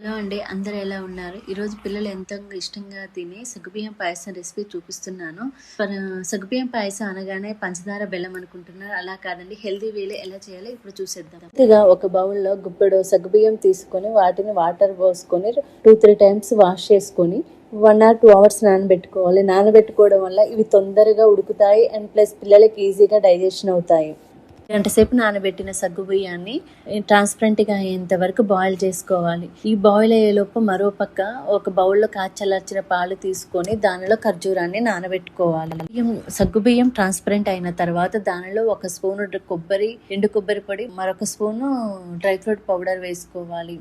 Hello అండి. అందరూ ఎలా ఉన్నారు? ఈరోజు పిల్లలు ఎంతో ఇష్టంగా తినే సగ్గుబియ్యం పాయసం రెసిపీ చూపిస్తున్నాను. సగ్గుబియ్యం పాయసం అనగానే పంచదార, బెల్లం అనుకుంటున్నారు. అలా కాదండి. హెల్తీ వేలో ఎలా చేయాలో ఇప్పుడు చూసేద్దాం. ముందుగా ఒక బౌల్లో గుప్పెడు సగ్గుబియ్యం తీసుకొని వాటిని వాటర్ పోసుకొని 2-3 టైమ్స్ వాష్ చేసుకొని 1 or 2 hours నానబెట్టుకోవాలి. నానబెట్టుకోవడం వల్ల ఇవి తొందరగా ఉడుకుతాయి అండ్ ప్లస్ పిల్లలకి ఈజీగా డైజెషన్ అవుతాయి. గంట సేపు నానబెట్టిన సగ్గుబియ్యాన్ని ట్రాన్స్పరెంట్గా అయ్యేంత వరకు బాయిల్ చేసుకోవాలి. ఈ బాయిల్ అయ్యేలోపు మరో పక్క ఒక బౌల్లో చల్లార్చిన పాలు తీసుకొని దానిలో ఖర్జూరాన్ని నానబెట్టుకోవాలి. సగ్గుబియ్యం ట్రాన్స్పరెంట్ అయిన తర్వాత దానిలో 1 స్పూను ఎండు కొబ్బరి పొడి, మరొక స్పూను డ్రై ఫ్రూట్ పౌడర్ వేసుకోవాలి.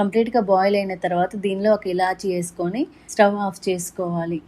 కంప్లీట్గా బాయిల్ అయిన తర్వాత దీనిలో ఒక ఇలాచీ వేసుకొని స్టవ్ ఆఫ్ చేసుకోవాలి.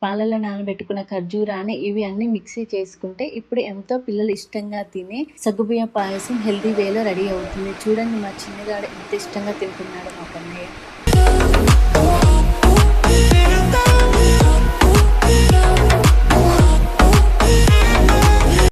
పాలలో నానబెట్టుకున్న ఖర్జూరాన్ని ఇవి అన్ని మిక్సీ చేసుకుంటే ఇప్పుడు ఎంతో పిల్లలు ఇష్టంగా తినే సగ్గుబియ్యం పాయసం హెల్తీ వేలో రెడీ అవుతుంది. చూడండి, మా చిన్నగాడు ఎంత ఇష్టంగా తింటున్నాడో మా కన్నయ్య.